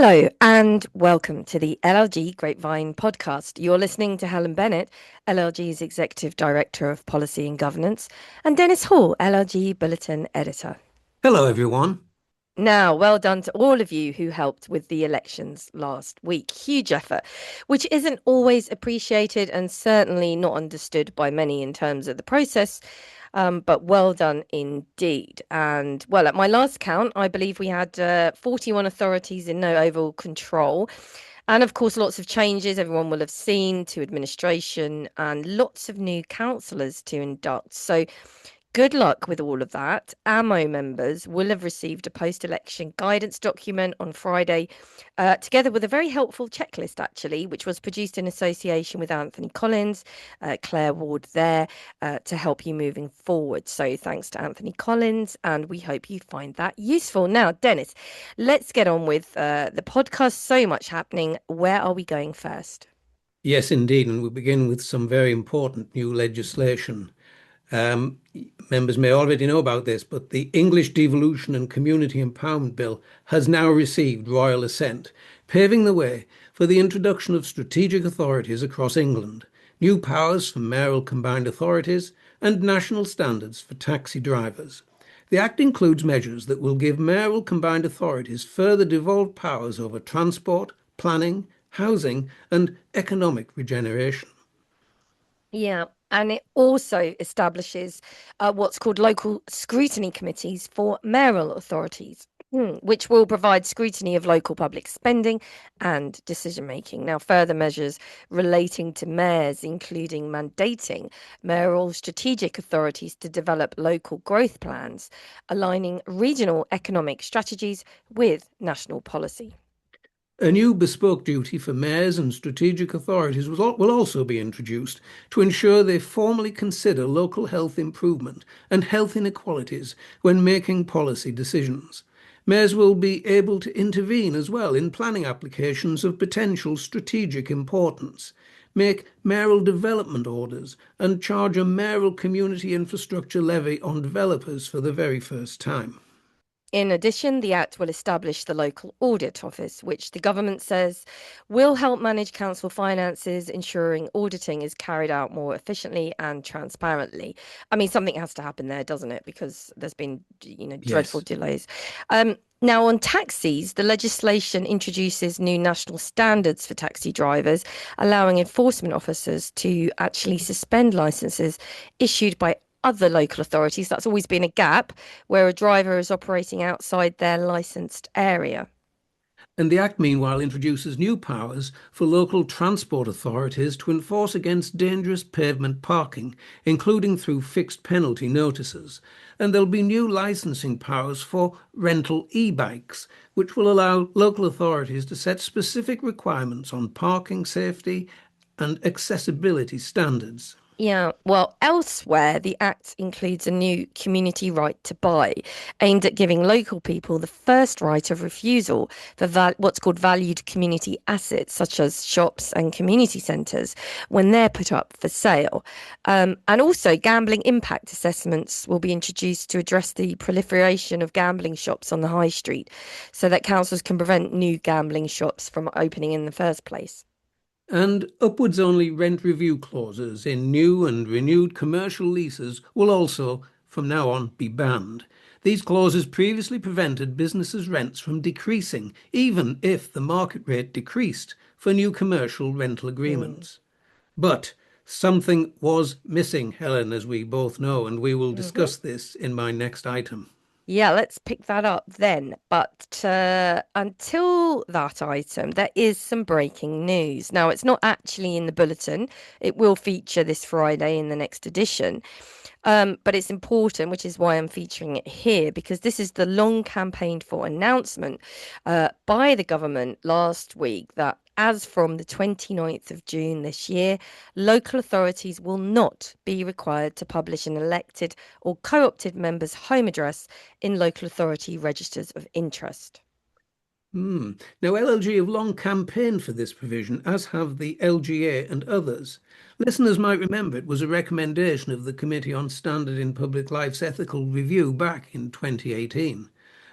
Hello and welcome to the LLG Grapevine podcast. You're listening to Helen Bennett, LLG's Executive Director of Policy and Governance, and Dennis Hall, LLG Bulletin Editor. Hello, everyone. Now, well done to all of you who helped with the elections last week. Huge effort, which isn't always appreciated and certainly not understood by many in terms of the process. But well done indeed. And well, at my last count, I believe we had 41 authorities in no overall control. And of course, lots of changes everyone will have seen to administration and lots of new councillors to induct. So good luck with all of that. AMO members will have received a post-election guidance document on Friday, together with a very helpful checklist, actually, which was produced in association with Anthony Collins, Claire Ward there, to help you moving forward. So thanks to Anthony Collins, and we hope you find that useful. Now, Dennis, let's get on with the podcast. So much happening. Where are we going first? Yes, indeed. And we begin with some very important new legislation. Members may already know about this, but the English Devolution and Community Empowerment Bill has now received royal assent, paving the way for the introduction of strategic authorities across England, new powers for mayoral combined authorities, and national standards for taxi drivers. The Act includes measures that will give mayoral combined authorities further devolved powers over transport, planning, housing, and economic regeneration. Yeah, and it also establishes what's called local scrutiny committees for mayoral authorities, which will provide scrutiny of local public spending and decision making. Now, further measures relating to mayors, including mandating mayoral strategic authorities to develop local growth plans, aligning regional economic strategies with national policy. A new bespoke duty for mayors and strategic authorities will also be introduced to ensure they formally consider local health improvement and health inequalities when making policy decisions. Mayors will be able to intervene as well in planning applications of potential strategic importance, make mayoral development orders, and charge a mayoral community infrastructure levy on developers for the very first time. In addition, the Act will establish the Local Audit Office, which the government says will help manage council finances, ensuring auditing is carried out more efficiently and transparently. I mean, something has to happen there, doesn't it? Because there's been, dreadful delays. Now, on taxis, the legislation introduces new national standards for taxi drivers, allowing enforcement officers to actually suspend licenses issued by other local authorities. That's always been a gap where a driver is operating outside their licensed area. And the Act, meanwhile, introduces new powers for local transport authorities to enforce against dangerous pavement parking, including through fixed penalty notices. And there'll be new licensing powers for rental e-bikes, which will allow local authorities to set specific requirements on parking safety and accessibility standards. Yeah, well, elsewhere, the Act includes a new community right to buy, aimed at giving local people the first right of refusal for what's called valued community assets, such as shops and community centres, when they're put up for sale. And also, gambling impact assessments will be introduced to address the proliferation of gambling shops on the high street, so that councils can prevent new gambling shops from opening in the first place. And upwards-only rent review clauses in new and renewed commercial leases will also, from now on, be banned. These clauses previously prevented businesses' rents from decreasing, even if the market rate decreased for new commercial rental agreements. But something was missing, Helen, as we both know, and we will discuss this in my next item. Yeah, let's pick that up then. But until that item, there is some breaking news. Now, it's not actually in the bulletin. It will feature this Friday in the next edition. But it's important, which is why I'm featuring it here, because this is the long campaigned for announcement by the government last week that as from the 29th of June this year, local authorities will not be required to publish an elected or co-opted member's home address in local authority registers of interest. Now, LLG have long campaigned for this provision, as have the LGA and others. Listeners might remember it was a recommendation of the Committee on Standard in Public Life's Ethical Review back in 2018.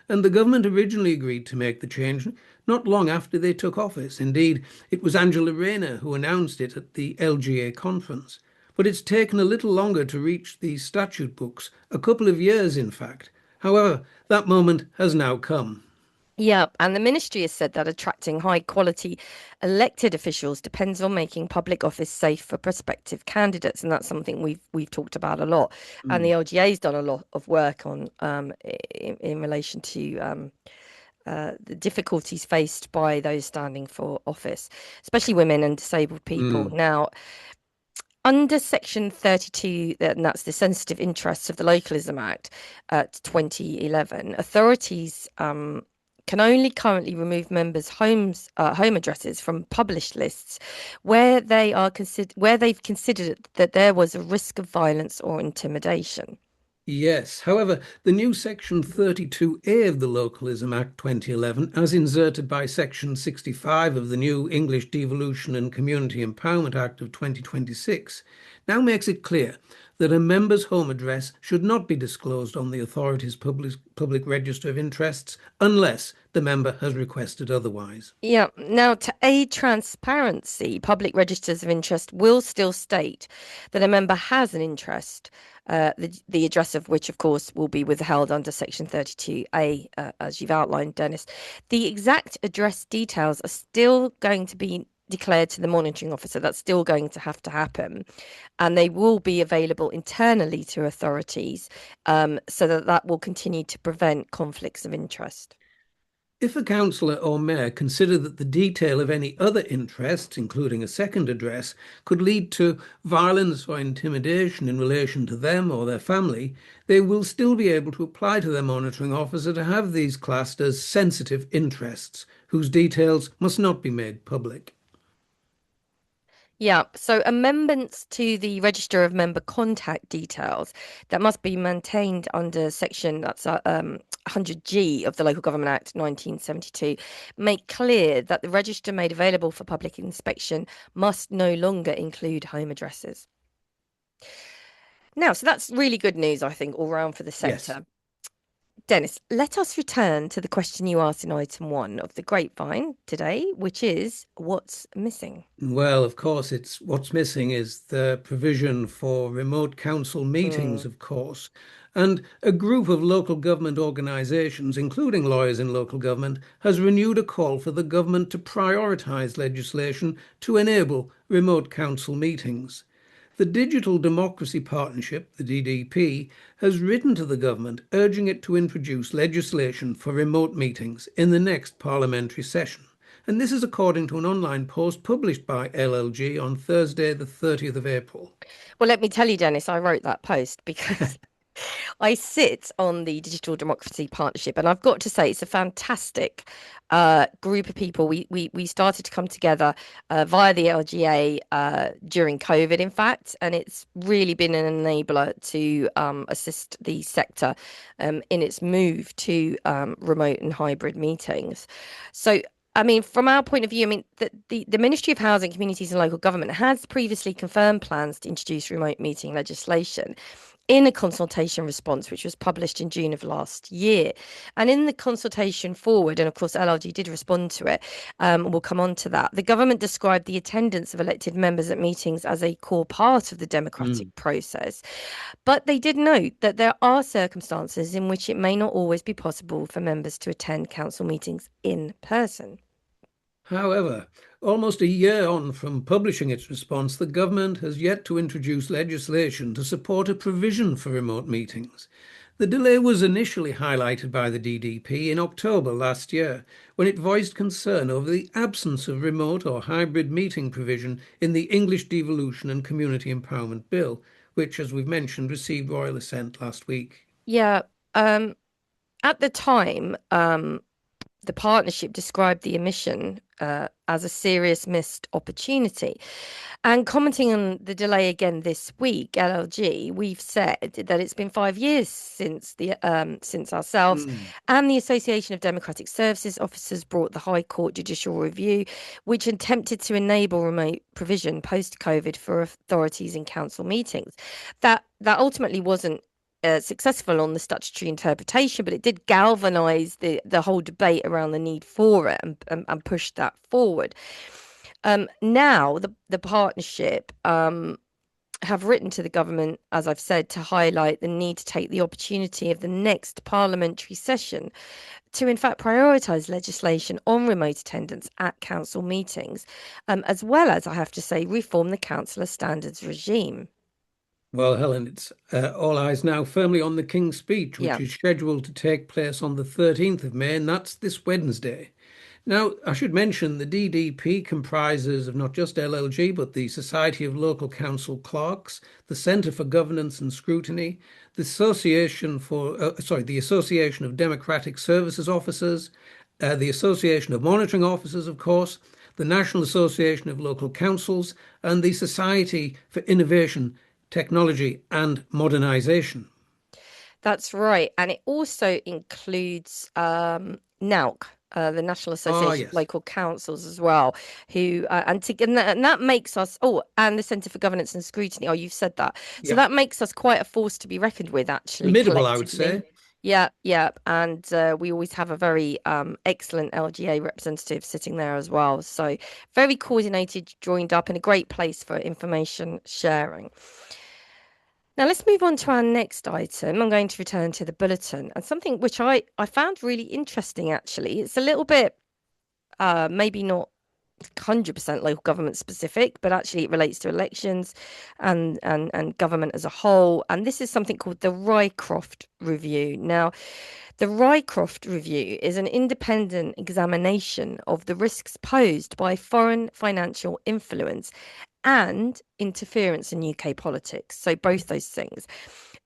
and the government originally agreed to make the change not long after they took office. Indeed, it was Angela Rayner who announced it at the LGA conference. But it's taken a little longer to reach these statute books, a couple of years, in fact. However, that moment has now come. Yeah, and the ministry has said that attracting high quality elected officials depends on making public office safe for prospective candidates, and that's something we've talked about a lot. And Mm. the LGA's done a lot of work on in relation to the difficulties faced by those standing for office, especially women and disabled people. Mm. Now, under Section 32, and that's the Sensitive Interests of the Localism Act 2011, authorities can only currently remove members' home addresses from published lists where they've considered that there was a risk of violence or intimidation. Yes. However, the new Section 32A of the Localism Act 2011, as inserted by Section 65 of the new English Devolution and Community Empowerment Act of 2026, now makes it clear that a member's home address should not be disclosed on the authority's public register of interests unless the member has requested otherwise. Yeah. Now, to aid transparency, public registers of interest will still state that a member has an interest, the address of which, of course, will be withheld under Section 32A, as you've outlined, Dennis. The exact address details are still going to be declared to the monitoring officer. That's still going to have to happen. And they will be available internally to authorities, so that will continue to prevent conflicts of interest. If a councillor or mayor consider that the detail of any other interests, including a second address, could lead to violence or intimidation in relation to them or their family, they will still be able to apply to their monitoring officer to have these classed as sensitive interests, whose details must not be made public. Yeah, so amendments to the Register of Member Contact Details that must be maintained under section 100G of the Local Government Act 1972 make clear that the register made available for public inspection must no longer include home addresses. Now, so that's really good news, I think, all round for the Yes. sector. Dennis, let us return to the question you asked in item 1 of the Grapevine today, which is what's missing? Well, of course, it's what's missing is the provision for remote council meetings, Mm. of course. And a group of local government organisations, including lawyers in local government, has renewed a call for the government to prioritise legislation to enable remote council meetings. The Digital Democracy Partnership, the DDP, has written to the government urging it to introduce legislation for remote meetings in the next parliamentary session. And this is according to an online post published by LLG on Thursday, the 30th of April. Well, let me tell you, Dennis, I wrote that post because I sit on the Digital Democracy Partnership, and I've got to say it's a fantastic group of people. We started to come together via the LGA during COVID, in fact, and it's really been an enabler to assist the sector in its move to remote and hybrid meetings. So. I mean, from our point of view, I mean, the Ministry of Housing, Communities and Local Government has previously confirmed plans to introduce remote meeting legislation in a consultation response, which was published in June of last year. And in the consultation forward, and of course, LLG did respond to it, we'll come on to that. The government described the attendance of elected members at meetings as a core part of the democratic Mm. process. But they did note that there are circumstances in which it may not always be possible for members to attend council meetings in person. However, almost a year on from publishing its response, the government has yet to introduce legislation to support a provision for remote meetings. The delay was initially highlighted by the DDP in October last year, when it voiced concern over the absence of remote or hybrid meeting provision in the English Devolution and Community Empowerment Bill, which, as we've mentioned, received royal assent last week. Yeah, at the time, the partnership described the omission as a serious missed opportunity. And commenting on the delay again this week, LLG, we've said that it's been 5 years since ourselves Mm. and the Association of Democratic Services Officers brought the High Court judicial review, which attempted to enable remote provision post-COVID for authorities in council meetings. That ultimately wasn't successful on the statutory interpretation, but it did galvanise the whole debate around the need for it and push that forward. Now the partnership have written to the government, as I've said, to highlight the need to take the opportunity of the next parliamentary session to, in fact, prioritise legislation on remote attendance at council meetings, as well as, I have to say, reform the councillor standards regime. Well, Helen, it's all eyes now firmly on the King's Speech, which Yeah. is scheduled to take place on the 13th of May, and that's this Wednesday. Now, I should mention the DDP comprises of not just LLG, but the Society of Local Council Clerks, the Centre for Governance and Scrutiny, the the Association of Democratic Services Officers, the Association of Monitoring Officers, of course, the National Association of Local Councils, and the Society for Innovation, Technology and Modernisation. That's right. And it also includes NALC, the National Ah, Association of yes. Local Councils as well, who and that makes us, and the Centre for Governance and Scrutiny. Oh, you've said that. So Yep. that makes us quite a force to be reckoned with, actually, Formidable, I would say. collectively. Yeah, yeah. And we always have a very excellent LGA representative sitting there as well. So very coordinated, joined up, in a great place for information sharing. Now let's move on to our next item. I'm going to return to the bulletin and something which I found really interesting actually. It's a little bit maybe not 100% local government specific, but actually it relates to elections and government as a whole. And this is something called the Rycroft Review. Now, the Rycroft Review is an independent examination of the risks posed by foreign financial influence and interference in UK politics. So both those things.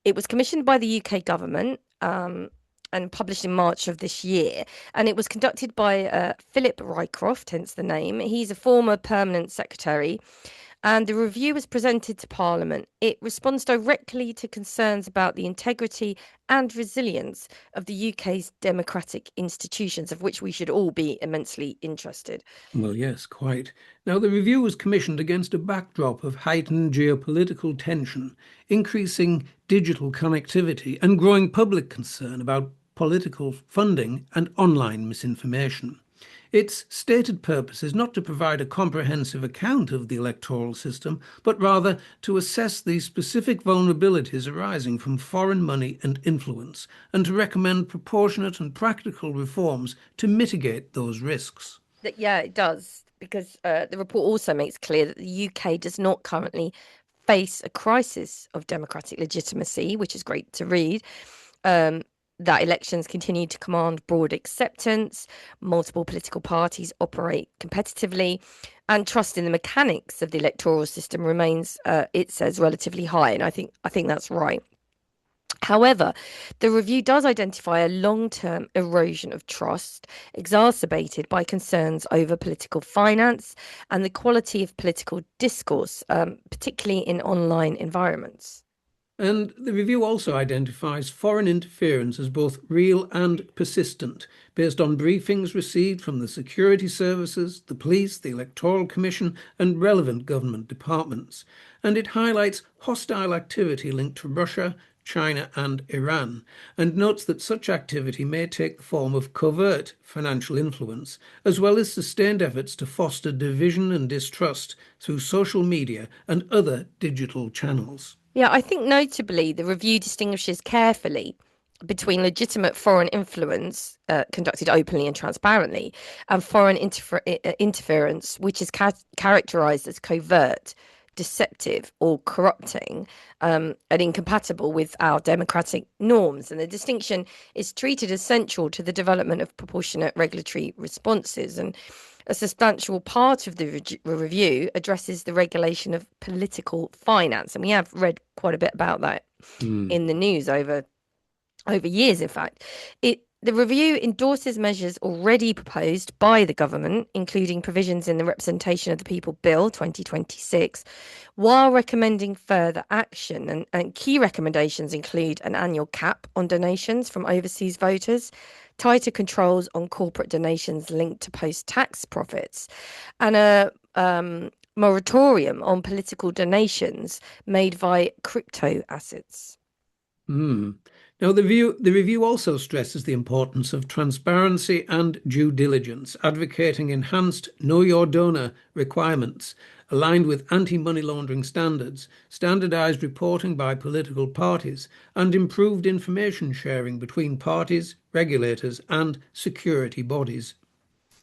It was commissioned by the UK government and published in March of this year. And it was conducted by Philip Rycroft, hence the name. He's a former permanent secretary. And the review was presented to Parliament. It responds directly to concerns about the integrity and resilience of the UK's democratic institutions, of which we should all be immensely interested. Well, yes, quite. Now, the review was commissioned against a backdrop of heightened geopolitical tension, increasing digital connectivity, and growing public concern about political funding and online misinformation. Its stated purpose is not to provide a comprehensive account of the electoral system, but rather to assess the specific vulnerabilities arising from foreign money and influence, and to recommend proportionate and practical reforms to mitigate those risks. Yeah, it does, because the report also makes clear that the UK does not currently face a crisis of democratic legitimacy, which is great to read. That elections continue to command broad acceptance, multiple political parties operate competitively, and trust in the mechanics of the electoral system remains, it says, relatively high. And I think that's right. However, the review does identify a long-term erosion of trust, exacerbated by concerns over political finance and the quality of political discourse, particularly in online environments. And the review also identifies foreign interference as both real and persistent, based on briefings received from the security services, the police, the Electoral Commission, and relevant government departments. And it highlights hostile activity linked to Russia, China, and Iran, and notes that such activity may take the form of covert financial influence, as well as sustained efforts to foster division and distrust through social media and other digital channels. Yeah, I think notably the review distinguishes carefully between legitimate foreign influence conducted openly and transparently and foreign interference, which is characterized as covert, deceptive, or corrupting, and incompatible with our democratic norms. And the distinction is treated as central to the development of proportionate regulatory responses. And a substantial part of the review addresses the regulation of political finance. And we have read quite a bit about that in the news over years, in fact. The review endorses measures already proposed by the government, including provisions in the Representation of the People Bill 2026, while recommending further action. And key recommendations include an annual cap on donations from overseas voters, tighter controls on corporate donations linked to post-tax profits, and a moratorium on political donations made via crypto assets. Hmm. Now, the review also stresses the importance of transparency and due diligence, advocating enhanced know your donor requirements aligned with anti-money laundering standards, standardized reporting by political parties, and improved information sharing between parties, regulators, and security bodies.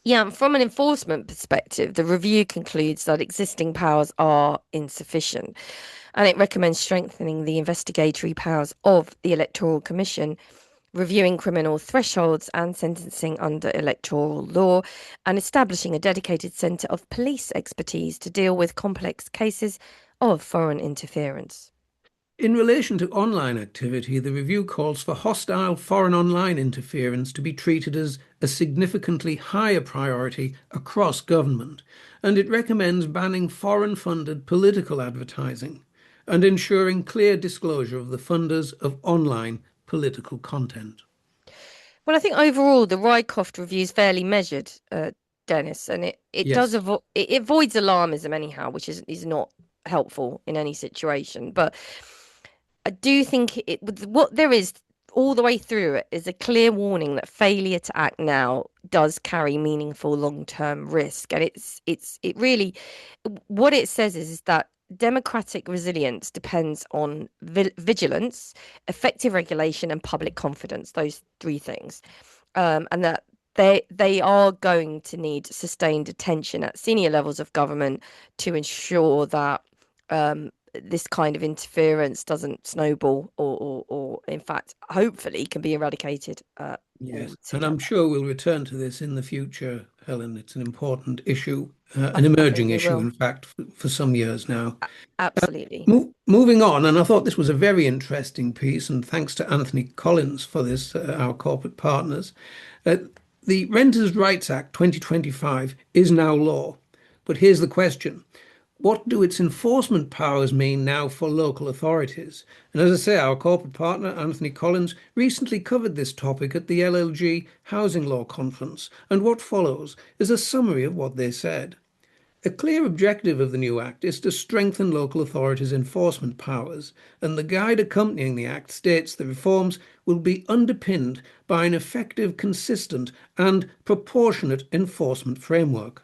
Yeah, and from an enforcement perspective, the review concludes that existing powers are insufficient, and it recommends strengthening the investigatory powers of the Electoral Commission, reviewing criminal thresholds and sentencing under electoral law, and establishing a dedicated centre of police expertise to deal with complex cases of foreign interference. In relation to online activity, the review calls for hostile foreign online interference to be treated as a significantly higher priority across government, and it recommends banning foreign-funded political advertising and ensuring clear disclosure of the funders of online political content. Well, I think overall the Rycroft review is fairly measured, Dennis, and it does Yes. it avoids alarmism anyhow, which is not helpful in any situation. But I do think what there is all the way through it is a clear warning that failure to act now does carry meaningful long-term risk, and it really what it says is that democratic resilience depends on vigilance, effective regulation, and public confidence. Those three things, and that they are going to need sustained attention at senior levels of government to ensure that this kind of interference doesn't snowball or in fact, hopefully can be eradicated Yes, and I'm altogether. sure we'll return to this in the future, Helen. It's an important issue, I, an I think emerging we issue, will. in fact, for some years now. Absolutely. Moving on, and I thought this was a very interesting piece, and thanks to Anthony Collins for this, our corporate partners. Uh, the Renters' Rights Act 2025 is now law, but here's the question. What do its enforcement powers mean now for local authorities? And as I say, our corporate partner, Anthony Collins, recently covered this topic at the LLG Housing Law Conference, and what follows is a summary of what they said. A clear objective of the new Act is to strengthen local authorities' enforcement powers, and the guide accompanying the Act states the reforms will be underpinned by an effective, consistent, and proportionate enforcement framework.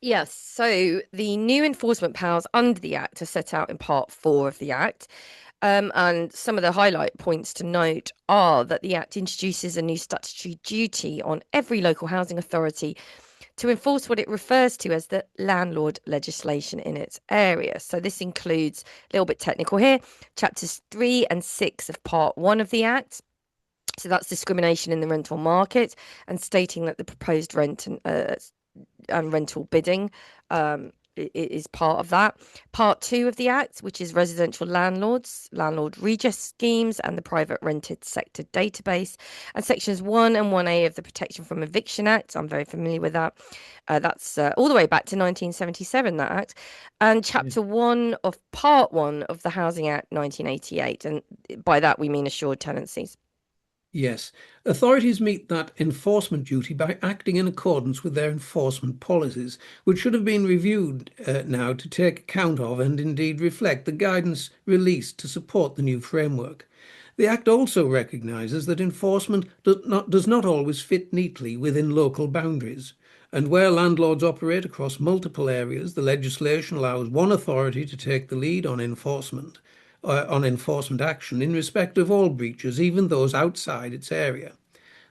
Yes, so the new enforcement powers under the Act are set out in Part 4 of the Act. And some of the highlight points to note are that the Act introduces a new statutory duty on every local housing authority to enforce what it refers to as the landlord legislation in its area. So this includes, a little bit technical here, chapters 3 and 6 of Part 1 of the Act. So that's discrimination in the rental market and stating that the proposed rent and rental bidding is part of that. Part 2 of the Act, which is residential landlords, landlord redress schemes, and the private rented sector database. And sections 1 and 1A of the Protection from Eviction Act. I'm very familiar with that. That's all the way back to 1977, that Act. And Chapter 1 of Part 1 of the Housing Act 1988. And by that, we mean assured tenancies. Yes, authorities meet that enforcement duty by acting in accordance with their enforcement policies, which should have been reviewed now to take account of and indeed reflect the guidance released to support the new framework. The Act also recognises that enforcement does not always fit neatly within local boundaries, and where landlords operate across multiple areas, the legislation allows one authority to take the lead on enforcement action in respect of all breaches, even those outside its area.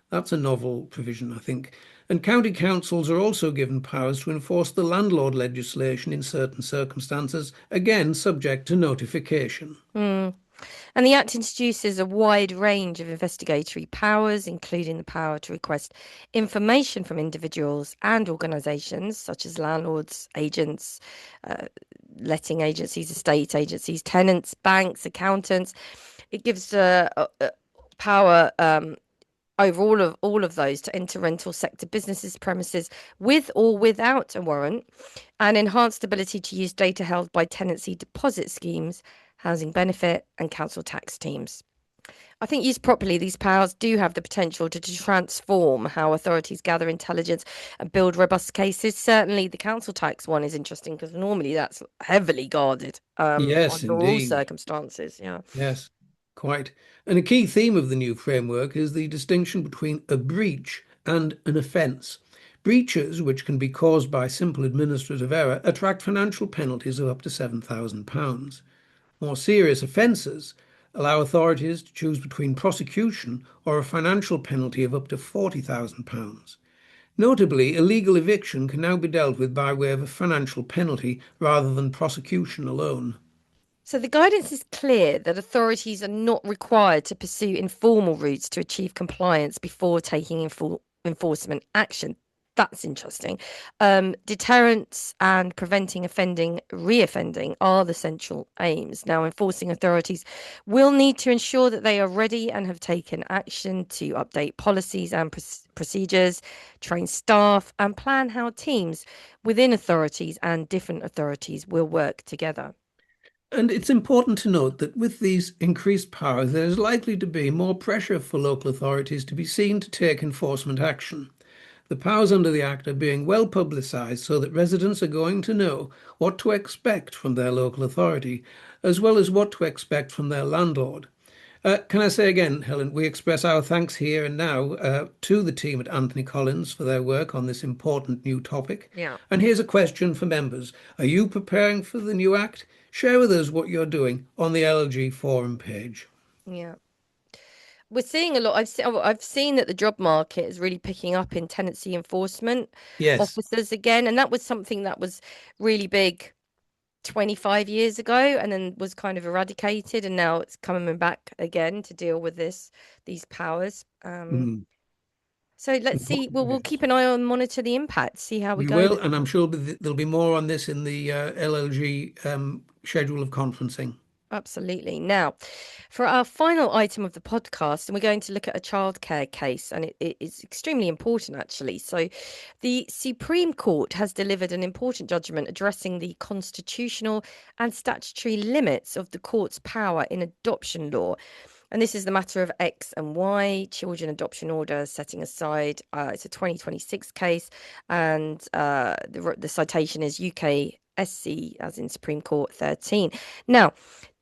That's a novel provision, I think. And county councils are also given powers to enforce the landlord legislation in certain circumstances, again subject to notification. Mm. And the Act introduces a wide range of investigatory powers, including the power to request information from individuals and organisations, such as landlords, agents, uh, letting agencies, estate agencies, tenants, banks, accountants. It gives power over all of those to enter rental sector businesses' premises with or without a warrant, and enhanced ability to use data held by tenancy deposit schemes, housing benefit, and council tax teams. I think used properly, these powers do have the potential to transform how authorities gather intelligence and build robust cases. Certainly, the council tax one is interesting because normally that's heavily guarded Yes, under all indeed. circumstances. Yeah. Yes. Quite. And a key theme of the new framework is the distinction between a breach and an offence. Breaches, which can be caused by simple administrative error, attract financial penalties of up to £7,000. More serious offences allow authorities to choose between prosecution or a financial penalty of up to £40,000. Notably, illegal eviction can now be dealt with by way of a financial penalty rather than prosecution alone. So the guidance is clear that authorities are not required to pursue informal routes to achieve compliance before taking enforcement action. That's interesting. Deterrence and preventing reoffending are the central aims. Now, enforcing authorities will need to ensure that they are ready and have taken action to update policies and procedures, train staff, and plan how teams within authorities and different authorities will work together. And it's important to note that with these increased powers, there is likely to be more pressure for local authorities to be seen to take enforcement action. The powers under the Act are being well publicised so that residents are going to know what to expect from their local authority, as well as what to expect from their landlord. Can I say again, Helen, we express our thanks here and now to the team at Anthony Collins for their work on this important new topic. Yeah. And here's a question for members. Are you preparing for the new Act? Share with us what you're doing on the LLG forum page. Yeah. We're seeing a lot. I've seen that the job market is really picking up in tenancy enforcement Yes. officers again, and that was something that was really big 25 years ago and then was kind of eradicated, and now it's coming back again to deal with these powers. Mm. So let's see. We'll keep an eye on, monitor the impact, see how we We go will, with and I'm it. sure there'll be more on this in the LLG schedule of conferencing. Absolutely. Now, for our final item of the podcast, and we're going to look at a childcare case, and it is extremely important, actually. So, the Supreme Court has delivered an important judgment addressing the constitutional and statutory limits of the court's power in adoption law. And this is the matter of X and Y, children adoption order setting aside. It's a 2026 case, and the citation is UK SC, as in Supreme Court 13. Now,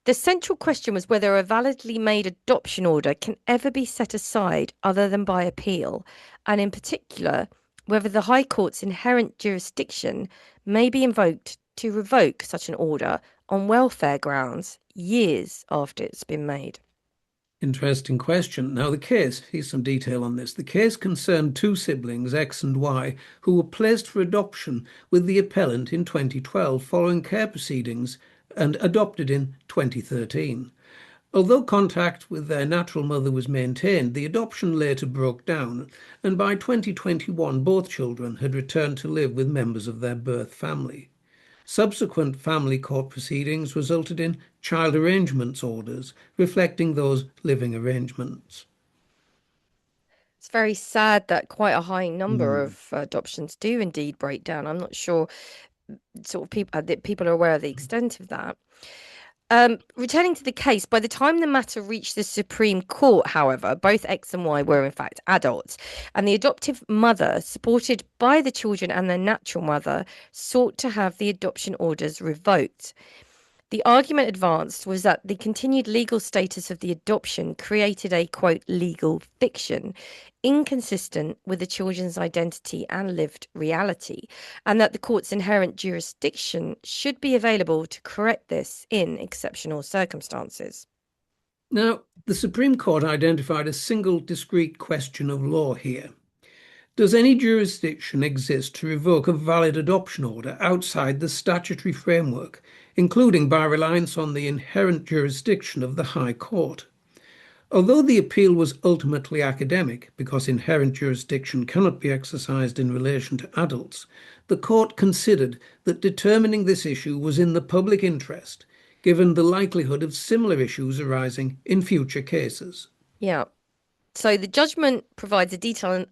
the central question was whether a validly made adoption order can ever be set aside other than by appeal, and in particular, whether the High Court's inherent jurisdiction may be invoked to revoke such an order on welfare grounds years after it's been made. Interesting question. Now, here's some detail on this. The case concerned two siblings, X and Y, who were placed for adoption with the appellant in 2012 following care proceedings and adopted in 2013. Although contact with their natural mother was maintained, the adoption later broke down, and by 2021 both children had returned to live with members of their birth family. Subsequent family court proceedings resulted in child arrangements orders, reflecting those living arrangements. It's very sad that quite a high number Mm. of adoptions do indeed break down. I'm not sure sort of people that people are aware of the extent of that. Returning to the case, by the time the matter reached the Supreme Court, however, both X and Y were in fact adults, and the adoptive mother, supported by the children and their natural mother, sought to have the adoption orders revoked. The argument advanced was that the continued legal status of the adoption created a, quote, legal fiction, inconsistent with the children's identity and lived reality, and that the court's inherent jurisdiction should be available to correct this in exceptional circumstances. Now, the Supreme Court identified a single discrete question of law here. Does any jurisdiction exist to revoke a valid adoption order outside the statutory framework, including by reliance on the inherent jurisdiction of the High Court? Although the appeal was ultimately academic, because inherent jurisdiction cannot be exercised in relation to adults, the court considered that determining this issue was in the public interest, given the likelihood of similar issues arising in future cases. Yeah. So the judgment provides a detailed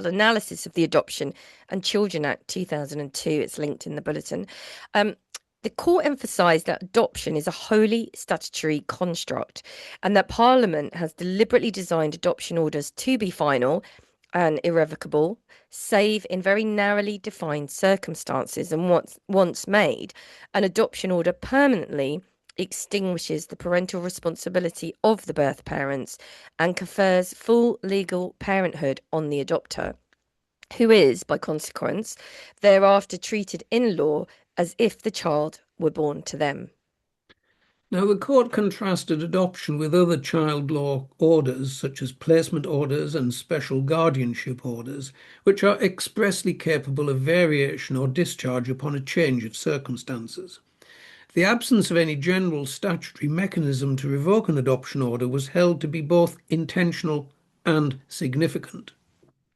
analysis of the Adoption and Children Act 2002. It's linked in the bulletin. The court emphasised that adoption is a wholly statutory construct and that Parliament has deliberately designed adoption orders to be final and irrevocable, save in very narrowly defined circumstances. And once made, an adoption order permanently extinguishes the parental responsibility of the birth parents and confers full legal parenthood on the adopter, who is, by consequence, thereafter treated in law as if the child were born to them. Now, the court contrasted adoption with other child law orders, such as placement orders and special guardianship orders, which are expressly capable of variation or discharge upon a change of circumstances. The absence of any general statutory mechanism to revoke an adoption order was held to be both intentional and significant.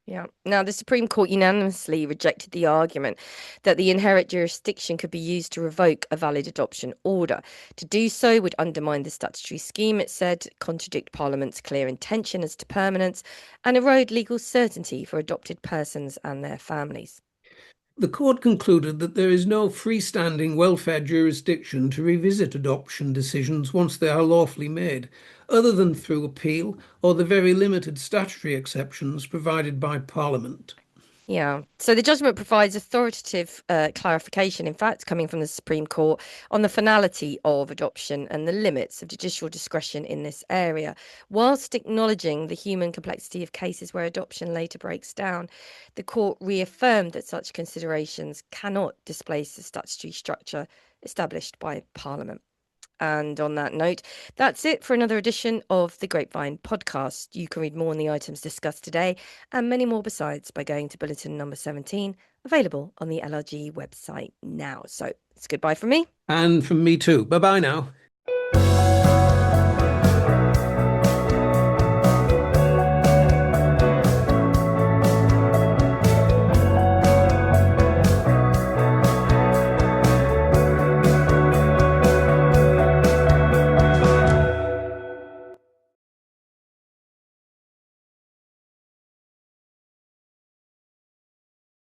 Yeah. Now, the Supreme Court unanimously rejected the argument that the inherent jurisdiction could be used to revoke a valid adoption order. To do so would undermine the statutory scheme, it said, contradict Parliament's clear intention as to permanence, and erode legal certainty for adopted persons and their families. The court concluded that there is no freestanding welfare jurisdiction to revisit adoption decisions once they are lawfully made, other than through appeal or the very limited statutory exceptions provided by Parliament. Yeah. So the judgment provides authoritative clarification, in fact, coming from the Supreme Court on the finality of adoption and the limits of judicial discretion in this area, whilst acknowledging the human complexity of cases where adoption later breaks down. The court reaffirmed that such considerations cannot displace the statutory structure established by Parliament. And on that note, that's it for another edition of the Grapevine podcast. You can read more on the items discussed today and many more besides by going to bulletin number 17, available on the LLG website now. So it's goodbye from me. And from me too. Bye bye now.